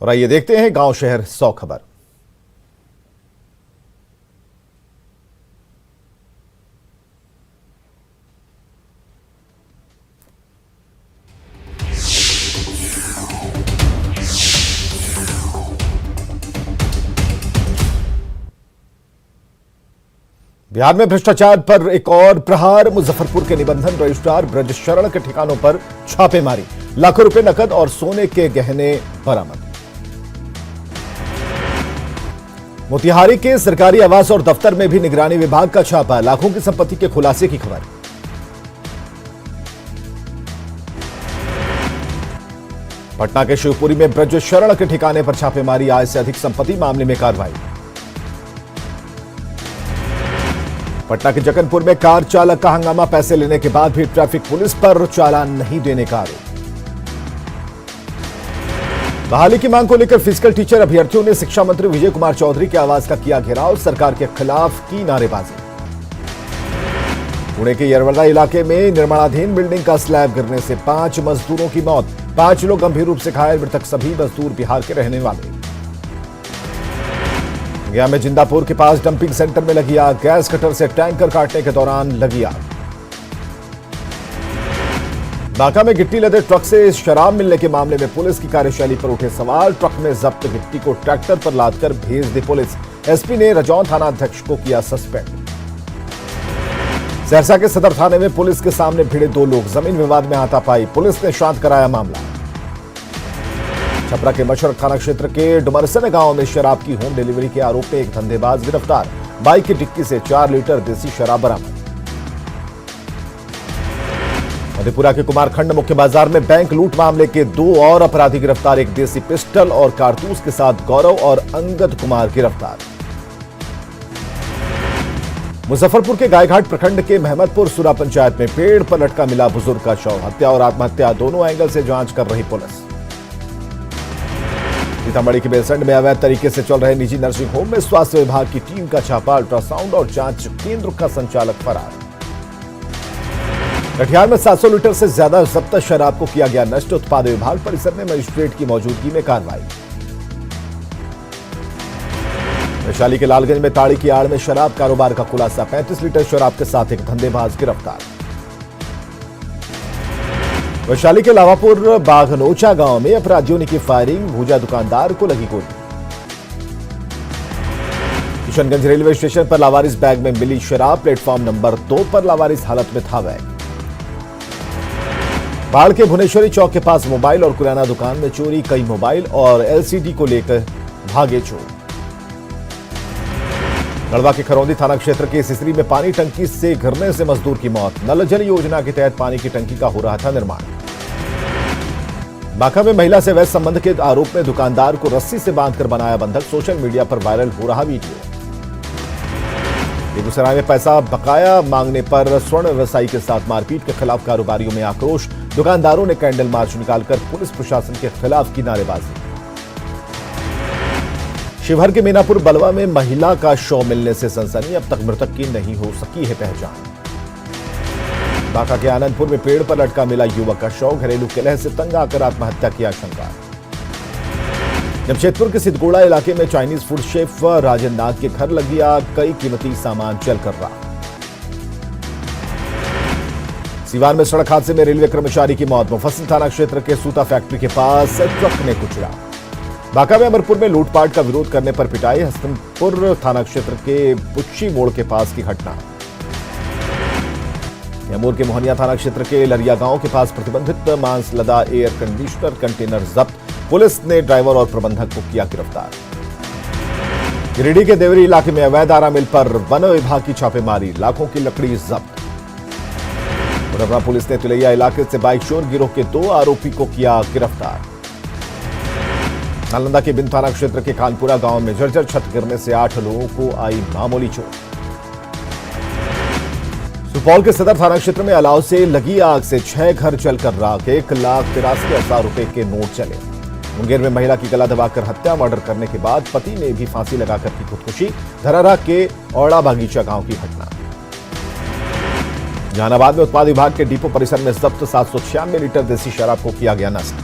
और आइए देखते हैं गांव शहर 100 खबर। बिहार में भ्रष्टाचार पर एक और प्रहार। मुजफ्फरपुर के निबंधन रजिस्ट्रार ब्रज शरण के ठिकानों पर छापेमारी, लाखों रुपए नकद और सोने के गहने बरामद। मोतिहारी के सरकारी आवास और दफ्तर में भी निगरानी विभाग का छापा, लाखों की संपत्ति के खुलासे की खबर। पटना के शिवपुरी में ब्रज शरण के ठिकाने पर छापेमारी, आय से अधिक संपत्ति मामले में कार्रवाई। पटना के जगनपुर में कार चालक का हंगामा, पैसे लेने के बाद भी ट्रैफिक पुलिस पर चालान नहीं देने का आरोप। बहाली की मांग को लेकर फिजिकल टीचर अभ्यर्थियों ने शिक्षा मंत्री विजय कुमार चौधरी के आवास का किया घेराव, सरकार के खिलाफ की नारेबाजी। पुणे के यरवड़ा इलाके में निर्माणाधीन बिल्डिंग का स्लैब गिरने से 5 मजदूरों की मौत, 5 लोग गंभीर रूप से घायल, मृतक सभी मजदूर बिहार के रहने वाले। गया में जिंदापुर के पास डंपिंग सेंटर में लगी आग, गैस कटर से टैंकर काटने के दौरान लगी आग। बांका में गिट्टी लदे ट्रक से शराब मिलने के मामले में पुलिस की कार्यशैली पर उठे सवाल, ट्रक में जब्त गिट्टी को ट्रैक्टर पर लादकर भेज दी पुलिस, एसपी ने रजौन थाना अध्यक्ष को किया सस्पेंड। सहरसा के सदर थाने में पुलिस के सामने भिड़े 2 लोग, जमीन विवाद में हाथापाई, पुलिस ने शांत कराया मामला। छपरा के मशरक थाना क्षेत्र के डुमरसन गांव में शराब की होम डिलीवरी के आरोप में एक धंधेबाज गिरफ्तार, बाइक की डिक्की से 4 लीटर देसी शराब बरामद। मधेपुरा के कुमारखंड मुख्य बाजार में बैंक लूट मामले के 2 और अपराधी गिरफ्तार, एक देसी पिस्टल और कारतूस के साथ गौरव और अंगद कुमार गिरफ्तार। मुजफ्फरपुर के गायघाट प्रखंड के महमदपुर सुरा पंचायत में पेड़ पर लटका मिला बुजुर्ग का शव, हत्या और आत्महत्या दोनों एंगल से जांच कर रही पुलिस। सीतामढ़ी के बेलसंड में अवैध तरीके से चल रहे निजी नर्सिंग होम में स्वास्थ्य विभाग की टीम का छापा, अल्ट्रासाउंड और जांच केंद्र का संचालक फरार। कटिहार में 700 लीटर से ज्यादा जब्त शराब को किया गया नष्ट, उत्पाद विभाग परिसर में मजिस्ट्रेट की मौजूदगी में कार्रवाई। वैशाली के लालगंज में ताड़ी की आड़ में शराब कारोबार का खुलासा, 35 लीटर शराब के साथ एक धंधेबाज गिरफ्तार। वैशाली के लावापुर बाघनोचा गांव में अपराधियों ने की फायरिंग, भूजा दुकानदार को लगी गोली। किशनगंज रेलवे स्टेशन पर लावारिस बैग में मिली शराब, प्लेटफॉर्म नंबर 2 पर लावारिस हालत में था बैग। बाढ़ के भुवनेश्वरी चौक के पास मोबाइल और किराना दुकान में चोरी, कई मोबाइल और एलसीडी को लेकर भागे चोर। गढ़वा के खरौंदी थाना क्षेत्र के सिसरी में पानी टंकी से गिरने से मजदूर की मौत, नल जल योजना के तहत पानी की टंकी का हो रहा था निर्माण। बांका में महिला से वैध संबंध के आरोप में दुकानदार को रस्सी से बांधकर बनाया बंधक, सोशल मीडिया पर वायरल हो रहा वीडियो। बेगूसराय में पैसा बकाया मांगने पर स्वर्ण व्यवसायी के साथ मारपीट के खिलाफ कारोबारियों में आक्रोश, दुकानदारों ने कैंडल मार्च निकालकर पुलिस प्रशासन के खिलाफ की नारेबाजी। शिवहर के मीनापुर बलवा में महिला का शव मिलने से सनसनी, अब तक मृतक की नहीं हो सकी है पहचान। बांका के आनंदपुर में पेड़ पर लटका मिला युवक का शव, घरेलू कलह से तंग आकर आत्महत्या की आशंका। जमशेदपुर के सिद्धगोड़ा इलाके में चाइनीज फूड शेफ राजन नाग के घर लगी आग, कई कीमती सामान जलकर राख। सीवान में सड़क हादसे में रेलवे कर्मचारी की मौत, मुफस्सिल थाना क्षेत्र के सूता फैक्ट्री के पास ट्रक ने कुचला। बांका में अमरपुर में लूटपाट का विरोध करने पर पिटाई, हसनपुर थाना क्षेत्र के पुच्छी मोड़ के पास की घटना। कैमूर के मोहनिया थाना क्षेत्र के लरिया गांव के पास प्रतिबंधित मांस लदा एयर कंडीशनर कंटेनर जब्त, पुलिस ने ड्राइवर और प्रबंधक को किया गिरफ्तार। गिरिडीह के देवरी इलाके में अवैध आरा मिल पर वन विभाग की छापेमारी, लाखों की लकड़ी जब्त। मुरैना पुलिस ने तिलैया इलाके से बाइक चोर गिरोह के 2 आरोपी को किया गिरफ्तार। नालंदा के बिंद थाना क्षेत्र के कानपुरा गांव में जर्जर छत गिरने से 8 लोगों को आई मामूली चोट। सुपौल के सदर थाना क्षेत्र में अलाव से लगी आग से 6 घर जलकर राख, 1,83,000 रुपए के नोट चले। मुंगेर में महिला की गला दबाकर हत्या, मर्डर करने के बाद पति ने भी फांसी लगाकर की खुदकुशी। धरारा के औड़ा बागीचा गांव की घटना। जहानाबाद में उत्पाद विभाग के डिपो परिसर में जब्त 796 लीटर देसी शराब को किया गया नष्ट।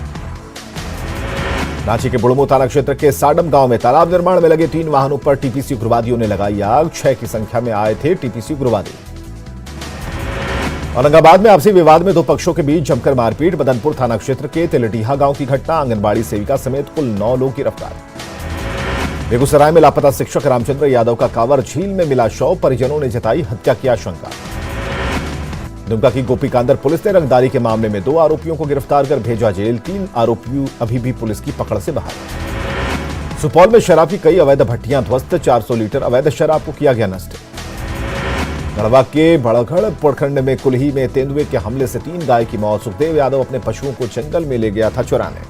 रांची के बुढ़मू थाना क्षेत्र के साडम गांव में तालाब निर्माण में लगे 3 वाहनों पर टीपीसी उग्रवादियों ने लगाई आग। 6 की संख्या में आए थे टीपीसी उग्रवादी। औरंगाबाद में आपसी विवाद में 2 पक्षों के बीच जमकर मारपीट। मदनपुर थाना क्षेत्र के तेलडीहा गांव की घटना। आंगनबाड़ी सेविका समेत कुल 9 लोग गिरफ्तार। बेगूसराय में लापता शिक्षक रामचंद्र यादव का कांवर झील में मिला शव। परिजनों ने जताई हत्या की आशंका। दुमका की गोपीकांदर पुलिस ने रंगदारी के मामले में 2 आरोपियों को गिरफ्तार कर भेजा जेल। 3 आरोपी अभी भी पुलिस की पकड़ से बाहर। सुपौल में शराब की कई अवैध भट्टियां ध्वस्त। 400 लीटर अवैध शराब को किया गया नष्ट। गढ़वा के बड़गढ़ प्रखंड में कुल्ही में तेंदुए के हमले से 3 गाय की मौत। सुखदेव यादव अपने पशुओं को जंगल में ले गया था चुराने।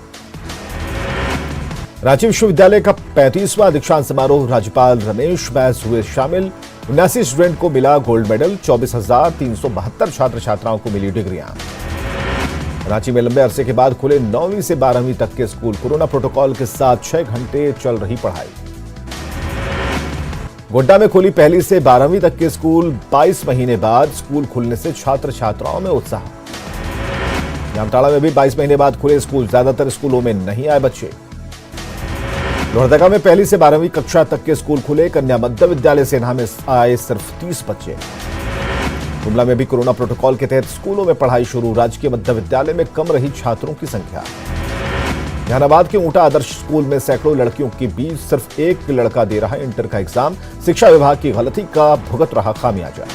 रांची विश्वविद्यालय का 35वां दीक्षांत समारोह। राज्यपाल रमेश बैस हुए शामिल। 79 स्टूडेंट को मिला गोल्ड मेडल। 24,372 छात्र छात्राओं को मिली डिग्रियां। रांची में लंबे अरसे के बाद खुले 9वीं से 12वीं तक के स्कूल। कोरोना प्रोटोकॉल के साथ 6 घंटे चल रही पढ़ाई। गोड्डा में खुली 1ली से 12वीं तक के स्कूल। 22 महीने बाद स्कूल खुलने से छात्र छात्राओं में उत्साह। जामताड़ा में भी 22 महीने बाद खुले स्कूल। ज्यादातर स्कूलों में नहीं आए बच्चे। लोहरदगा में 1ली से 12वीं कक्षा तक के स्कूल खुले। कन्या मध्य विद्यालय सेना में आए सिर्फ 30 बच्चे। गुमला में भी कोरोना प्रोटोकॉल के तहत स्कूलों में पढ़ाई शुरू। राजकीय मध्य विद्यालय में कम रही छात्रों की संख्या। जहानाबाद के ऊंटा आदर्श स्कूल में सैकड़ों लड़कियों के बीच सिर्फ एक लड़का दे रहा है इंटर का एग्जाम। शिक्षा विभाग की गलती का भुगत रहा खामियाजा।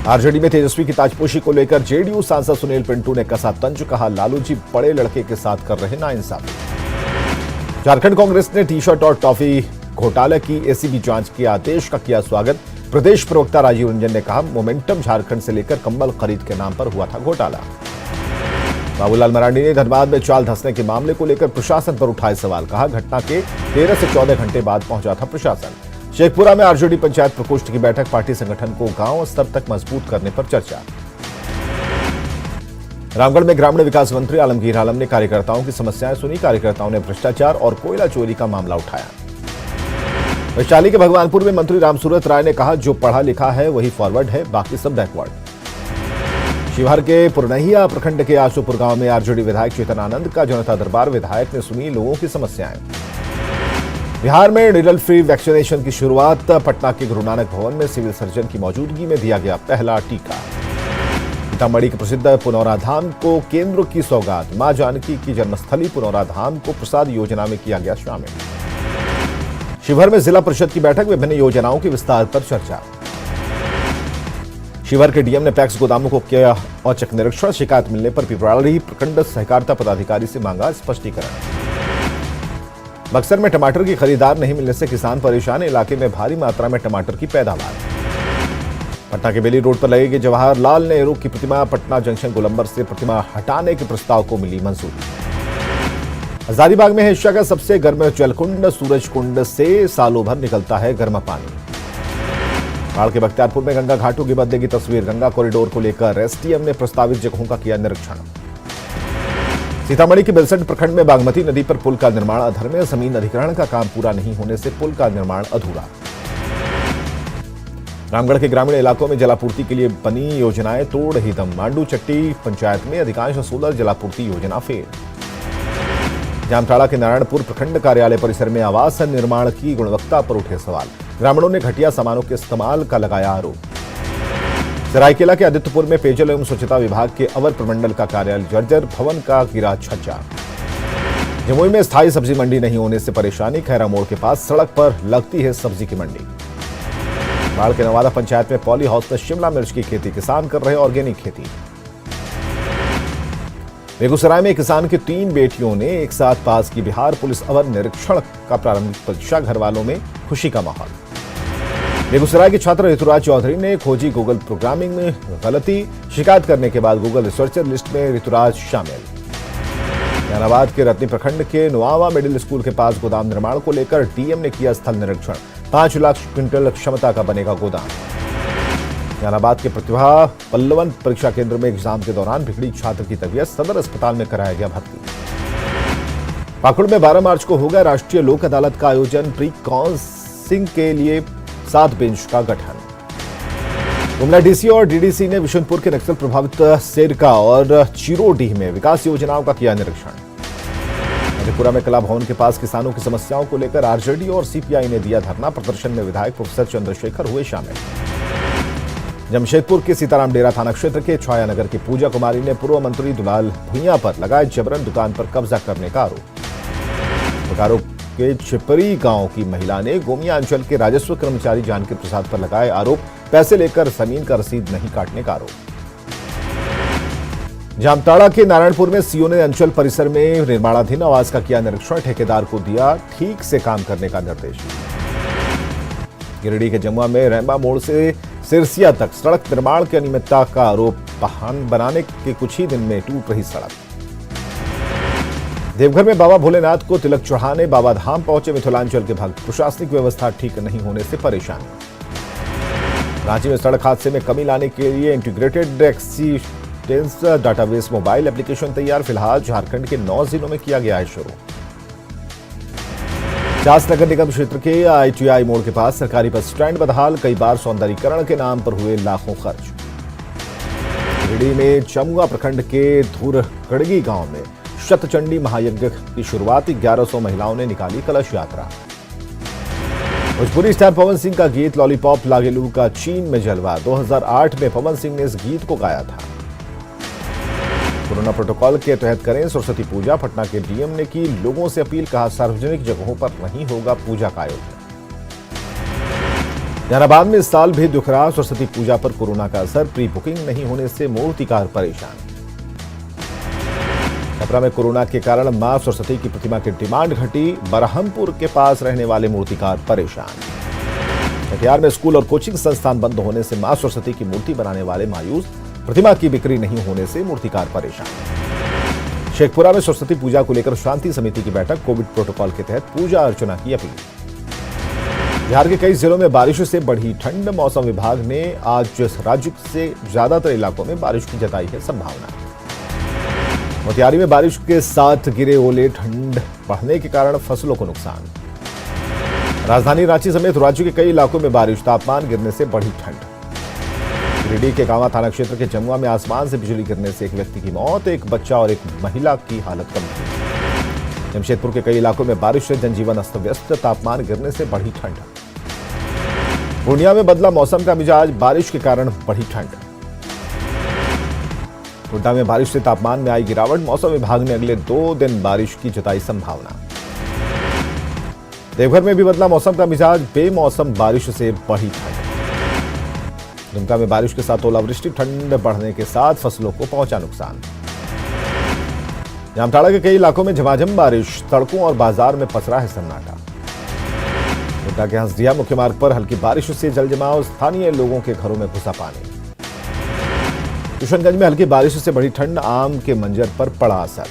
आरजेडी में तेजस्वी की ताजपोशी को लेकर जेडीयू सांसद सुनील पिंटू ने कसा तंज। कहा लालू जी बड़े लड़के के साथ कर रहे नाइंसाफी। झारखंड कांग्रेस ने टी शर्ट और टॉफी घोटाले की एसीबी जांच के आदेश का किया स्वागत। प्रदेश प्रवक्ता राजीव रंजन ने कहा मोमेंटम झारखंड से लेकर कंबल खरीद के नाम पर हुआ था घोटाला। बाबूलाल मरांडी ने धनबाद में चाल धंसने के मामले को लेकर प्रशासन पर उठाए सवाल। कहा घटना के 13 से 14 घंटे बाद पहुंचा था प्रशासन। शेखपुरा में आरजेडी पंचायत प्रकोष्ठ की बैठक। पार्टी संगठन को गांव स्तर तक मजबूत करने पर चर्चा। रामगढ़ में ग्रामीण विकास मंत्री आलमगीर आलम ने कार्यकर्ताओं की समस्याएं सुनी। कार्यकर्ताओं ने भ्रष्टाचार और कोयला चोरी का मामला उठाया। वैशाली के भगवानपुर में मंत्री रामसूरत राय ने कहा जो पढ़ा लिखा है वही फॉरवर्ड है, बाकी सब बैकवर्ड। शिवहर के पुरनहिया प्रखंड के आशुपुर गांव में आरजेडी विधायक चेतन आनंद का जनता दरबार। विधायक ने सुनी लोगों की समस्याएं। बिहार में निडल फ्री वैक्सीनेशन की शुरुआत। पटना के गुरु नानक भवन में सिविल सर्जन की मौजूदगी में दिया गया पहला टीका। सीतामढ़ी के प्रसिद्ध पुनौरा धाम को केंद्र की सौगात। मां जानकी की जन्मस्थली पुनौरा धाम को प्रसाद योजना में किया गया शामिल। शिवहर में जिला परिषद की बैठक। विभिन्न योजनाओं के विस्तार पर चर्चा। शिवहर के डीएम ने पैक्स गोदामों को किया औचक निरीक्षण। शिकायत मिलने पर पिपराड़ी प्रखंड सहकारिता पदाधिकारी से मांगा स्पष्टीकरण। बक्सर में टमाटर की खरीदार नहीं मिलने से किसान परेशान। इलाके में भारी मात्रा में टमाटर की पैदावार। पटना के बेली रोड पर लगेगी जवाहरलाल नेहरू की प्रतिमा। पटना जंक्शन गोलंबर से प्रतिमा हटाने के प्रस्ताव को मिली मंजूरी। हजारीबाग में है एशिया का सबसे गर्म जलकुंड। सूरज कुंड से सालों भर निकलता है गर्म पानी। बाढ़ के बख्तियारपुर में गंगा घाटों की बदलेगी तस्वीर। गंगा कॉरिडोर को लेकर एसडीएम ने प्रस्तावित जगहों का किया निरीक्षण। सीतामढ़ी के बेलसंड प्रखंड में बागमती नदी पर पुल का निर्माण अधर में। जमीन अधिग्रहण का काम पूरा नहीं होने से पुल का निर्माण अधूरा। रामगढ़ के ग्रामीण इलाकों में जलापूर्ति के लिए बनी योजनाएं तोड़ रही दम। मांडू चट्टी पंचायत में अधिकांश सोलर जलापूर्ति योजना फेल। जामताड़ा के नारायणपुर प्रखंड कार्यालय परिसर में आवास निर्माण की गुणवत्ता पर उठे सवाल। ग्रामीणों ने घटिया सामानों के इस्तेमाल का लगाया आरोप। सरायकेला के आदित्यपुर में पेयजल एवं स्वच्छता विभाग के अवर प्रमंडल का कार्यालय जर्जर। भवन का गिरा छज्जा। जमुई में स्थायी सब्जी मंडी नहीं होने से परेशानी। खैरा मोड़ के पास सड़क पर लगती है सब्जी की मंडी। बाढ़ के नवादा पंचायत में पॉली हाउस में शिमला मिर्च की खेती। किसान कर रहे ऑर्गेनिक खेती। बेगूसराय में किसान की 3 बेटियों ने एक साथ पास की बिहार पुलिस अवर निरीक्षण का प्रारंभिक परीक्षा। घर वालों में खुशी का माहौल। बेगूसराय के छात्र ऋतुराज चौधरी ने खोजी गूगल प्रोग्रामिंग में गलती। शिकायत करने के बाद गूगल रिसर्चर लिस्ट में ऋतुराज शामिल। जहानाबाद के रत्नी प्रखंड के नोआवा मिडिल स्कूल के पास गोदाम निर्माण को लेकर डीएम ने किया स्थल निरीक्षण। 5 लाख क्विंटल क्षमता का बनेगा गोदाम। जहानाबाद के प्रतिभा पल्लवन परीक्षा केंद्र में एग्जाम के दौरान बिगड़ी छात्र की तबीयत। सदर अस्पताल में कराया गया भर्ती। पाकुड़ में 12 मार्च को होगा राष्ट्रीय लोक अदालत का आयोजन। प्री काउंसिलिंग के लिए 7 बेंच का गठन। गुमला डीसी और डीडीसी ने विशुनपुर के नक्सल प्रभावित सेरका और चिरोडीह में विकास योजनाओं का किया निरीक्षण। मधेपुरा में कला भवन के पास किसानों की समस्याओं को लेकर आरजेडी और सीपीआई ने दिया धरना। प्रदर्शन में विधायक प्रोफेसर चंद्रशेखर हुए शामिल। जमशेदपुर के सीताराम डेरा थाना क्षेत्र के छाया नगर की पूजा कुमारी ने पूर्व मंत्री दुलाल भुइयां पर लगाए जबरन दुकान पर कब्जा करने का आरोप। बोकारो के छिपरी गांव की महिला ने गोमिया अंचल के राजस्व कर्मचारी जानकी प्रसाद पर लगाए आरोप। पैसे लेकर जमीन का रसीद नहीं काटने का आरोप। जामताड़ा के नारायणपुर में सीओ ने अंचल परिसर में निर्माणाधीन आवास का किया निरीक्षण। ठेकेदार को दिया ठीक से काम करने का निर्देश। गिरिडीह के जमुआ में रैंबा मोड़ से सिरसिया तक सड़क निर्माण की अनियमितता का आरोप। वाहन बनाने के कुछ ही दिन में टूट रही सड़क। देवघर में बाबा भोलेनाथ को तिलक चढ़ाने बाबा धाम पहुंचे मिथिलांचल के भक्त। प्रशासनिक व्यवस्था ठीक नहीं होने से परेशान। रांची में सड़क हादसे में कमी लाने के लिए इंटीग्रेटेड एक्सीडेंस डाटाबेस मोबाइल एप्लीकेशन तैयार। फिलहाल झारखंड के 9 जिलों में किया गया है शुरू। चास नगर निगम क्षेत्र के आईटीआई मोड़ के पास सरकारी बस स्टैंड बदहाल। कई बार सौंदर्यीकरण के नाम पर हुए लाखों खर्च। गिरिडीह में चमुआ प्रखंड के धूरगढ़गी गांव में शतचंडी महायज्ञ की शुरुआत। 1100 महिलाओं ने निकाली कलश यात्रा। भोजपुरी स्टार पवन सिंह का गीत लॉलीपॉप लागेलू का चीन में जलवा। 2008 में पवन सिंह ने इस गीत को गाया था। कोरोना प्रोटोकॉल के तहत करें सरस्वती पूजा। पटना के डीएम ने की लोगों से अपील। कहा सार्वजनिक जगहों पर नहीं होगा पूजा का आयोजन। जहानाबाद में इस साल भी दिख रहा सरस्वती पूजा पर कोरोना का असर। प्री बुकिंग नहीं होने से मूर्तिकार परेशान। छपरा में कोरोना के कारण मां सरस्वती की प्रतिमा की डिमांड घटी। बरहमपुर के पास रहने वाले मूर्तिकार परेशान। कटिहार में स्कूल और कोचिंग संस्थान बंद होने से मां सरस्वती की मूर्ति बनाने वाले मायूस। प्रतिमा की बिक्री नहीं होने से मूर्तिकार परेशान। शेखपुरा में सरस्वती पूजा को लेकर शांति समिति की बैठक। कोविड प्रोटोकॉल के तहत पूजा अर्चना की अपील। बिहार के कई जिलों में बारिश से बढ़ी ठंड। मौसम विभाग ने आज राज्य से ज्यादातर इलाकों में बारिश की जताई है संभावना। मोतिहारी में बारिश के साथ गिरे ओले। ठंड बढ़ने के कारण फसलों को नुकसान। राजधानी रांची समेत राज्य के कई इलाकों में बारिश। तापमान गिरने से बढ़ी ठंड। गिरिडीह के कांवा थाना क्षेत्र के जमुआ में आसमान से बिजली गिरने से एक व्यक्ति की मौत। एक बच्चा और एक महिला की हालत गंभीर। जमशेदपुर के कई इलाकों में बारिश से जनजीवन अस्त व्यस्त। तापमान गिरने से बढ़ी ठंड। पूर्णिया में बदला मौसम का मिजाज। बारिश के कारण बढ़ी ठंड। गोड्डा में बारिश से तापमान में आई गिरावट। मौसम विभाग ने अगले 2 दिन बारिश की जताई संभावना। देवघर में भी बदला मौसम का मिजाज। बेमौसम बारिश से बढ़ी ठंड। दुमका में बारिश के साथ ओलावृष्टि। ठंड बढ़ने के साथ फसलों को पहुंचा नुकसान। जामताड़ा के कई इलाकों में झमाझम बारिश। सड़कों और बाजार में पसरा है सन्नाटा। गोड्डा के हंसदिया मुख्य मार्ग पर हल्की बारिश से जलजमाव। स्थानीय लोगों के घरों में घुसा पानी। किशनगंज में हल्की बारिश से बढ़ी ठंड। आम के मंजर पर पड़ा असर।